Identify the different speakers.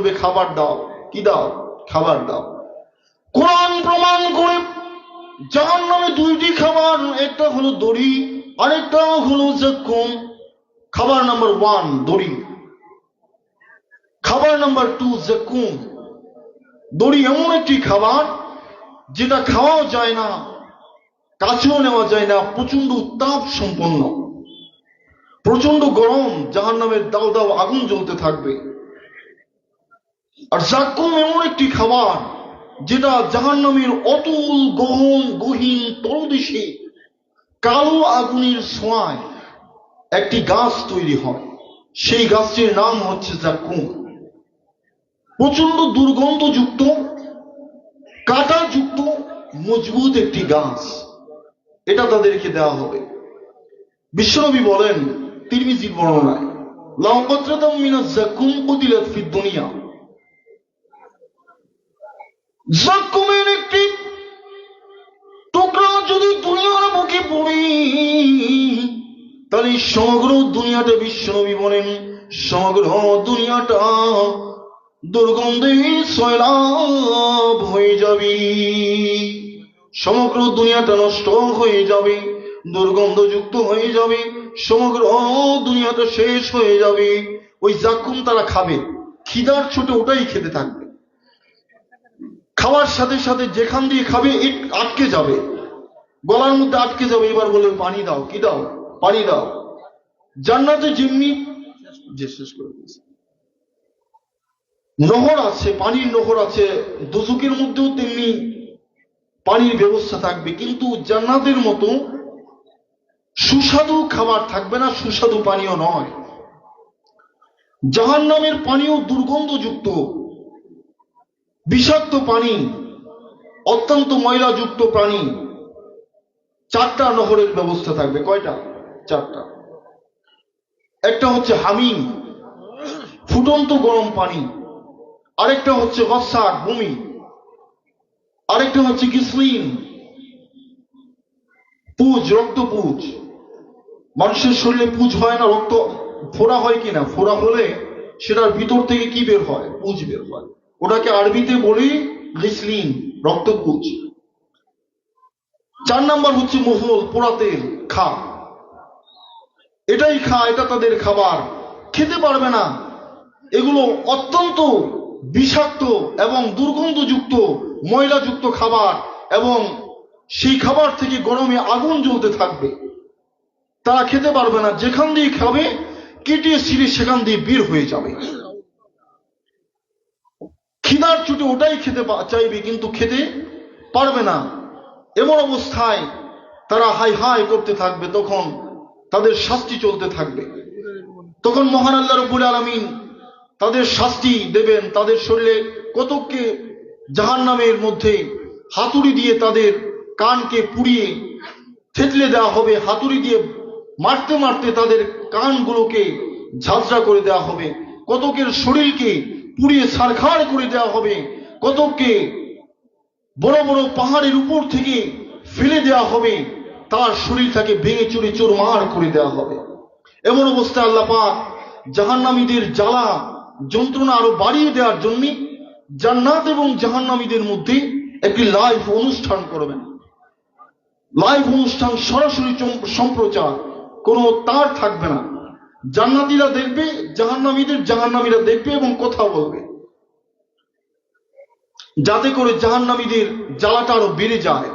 Speaker 1: বলবে খাবার দাও, কি দাও? খাবার দাও। কোরআন প্রমাণ করে জাহান্নামে দুইটি খাবার, একটা হলো দড়ি, আরেকটা হলো যাকুম। খাবার নাম্বার 1 দড়ি, খাবার নাম্বার 2 যাকুম। দড়ি এমন একটি খাবার যেটা খাওয়াও যায় না, কাছেও নেওয়া যায় না, প্রচন্ড উত্তাপ সম্পন্ন, প্রচন্ড গরম, জাহান্নামের দাও দাও আগুন জ্বলতে থাকবে। আর যাকুম এমন একটি খাবার যেটা জাহান্নামের অতুল গহীন তলদেশে কালো আগুনের ছোঁয়ায় একটি গাছ তৈরি হয়। সেই গাছটির নাম হচ্ছে যাকুম। প্রচন্ড দুর্গন্ধযুক্ত, কাঁটাযুক্ত, মজবুত একটি গাছ, এটা তাদেরকে দেওয়া হবে। বিশ্বনবী বলেন তিরমিজির বর্ণনায়, লাউ কতরাতাম মিনাজ যাকুম কুতিলাত ফিদ দুনিয়া, যাকুমের একটি টুকরা যদি দুনিয়ার বুকে পড়ে তাহলে সমগ্র দুনিয়াটা, বিশ্বনবী বলেন সমগ্র দুনিয়াটা দুর্গন্ধে সয়লাব হয়ে যাবে, সমগ্র দুনিয়াটা নষ্ট হয়ে যাবে, দুর্গন্ধযুক্ত হয়ে যাবে, সমগ্র দুনিয়াটা শেষ হয়ে যাবে। ওই যাকুম তারা খাবে, খিদার ছুটে ওটাই খেতে থাকবে। খাওয়ার সাথে সাথে যেখান দিয়ে খাবে আটকে যাবে, গলার মধ্যে আটকে যাবে। এবার বলে পানি দাও, কি দাও? পানি দাও। জান্নাতে যেমনি শেষ করে দিয়েছে, নহর আছে, পানির নহর আছে, দোজখের মধ্যেও তেমনি পানির ব্যবস্থা থাকবে, কিন্তু জান্নাতের মতো সুস্বাদু খাবার থাকবে না, সুস্বাদু পানীয় নয়। জাহান্নামের পানীয় দুর্গন্ধযুক্ত, বিষাক্ত পানি, অত্যন্ত ময়লাযুক্ত পানি। 4টা নহরের ব্যবস্থা থাকবে। কয়টা? 4টা। একটা হচ্ছে হামিম, ফুটন্ত গরম পানি, আরেকটা হচ্ছে গসাক, বমি, আরেকটা হচ্ছে গিসলিন, পুজ, রক্ত পুজ। মানুষের শরীরে পুজ হয় না, রক্ত ফোড়া হয় কিনা? ফোড়া হলে সেটার ভিতর থেকে কি বের হয়? পুজ বের হয়। ওটাকে আরবিতে বলি গিসলিন, রক্ত পুজ। 4 নাম্বার হচ্ছে মহল, পোড়া তেল, খা। এটাই খা, এটা তাদের খাবার। খেতে পারবে না, এগুলো অত্যন্ত বিষাক্ত এবং দুর্গন্ধযুক্ত, ময়লাযুক্ত খাবার, এবং সেই খাবার থেকে গরমে আগুন জ্বলতে থাকবে। তারা খেতে পারবে না, যেখান দিয়ে খাবে কেটে ছিঁড়ে সেখান দিয়ে বের হয়ে যাবে। খিদার ছুটে ওটাই খেতে চাইবে, কিন্তু খেতে পারবে না। এমন অবস্থায় তারা হাই হাই করতে থাকবে, তখন তাদের শাস্তি চলতে থাকবে। তখন মহান আল্লাহ রাব্বুল আলামিন তাদের শাস্তি দেবেন। তাদের শরীরে কতককে জাহান্নামের মধ্যে হাতুড়ি দিয়ে তাদের কানকে পুড়িয়ে থেতলে দেওয়া হবে, হাতুড়ি দিয়ে মারতে মারতে তাদের কানগুলোকে ঝাঁঝরা করে দেওয়া হবে, কতকের শরীরকে পুড়িয়ে ছারখাড় করে দেওয়া হবে, কতককে বড় বড় পাহাড়ের উপর থেকে ফেলে দেওয়া হবে, তার শরীরটাকে ভেঙে চুরে চুরমার করে দেওয়া হবে। এমন অবস্থায় আল্লাহ পাক জাহান্নামীদের জ্বালা যন্ত্রণা আরো বাড়িয়ে দেওয়ার জন্য জান্নাত এবং জাহান্নামীদের মধ্যে একটি লাইভ অনুষ্ঠান করবেন। লাইভ অনুষ্ঠান, সরাসরি সম্প্রচার, কোনো তার থাকবে না। জান্নাতীরা দেখবে জাহান্নামীরা দেখবে এবং কথা বলবে, যাতে করে জাহান্নামীদের জ্বালাটা আরো বেড়ে যায়।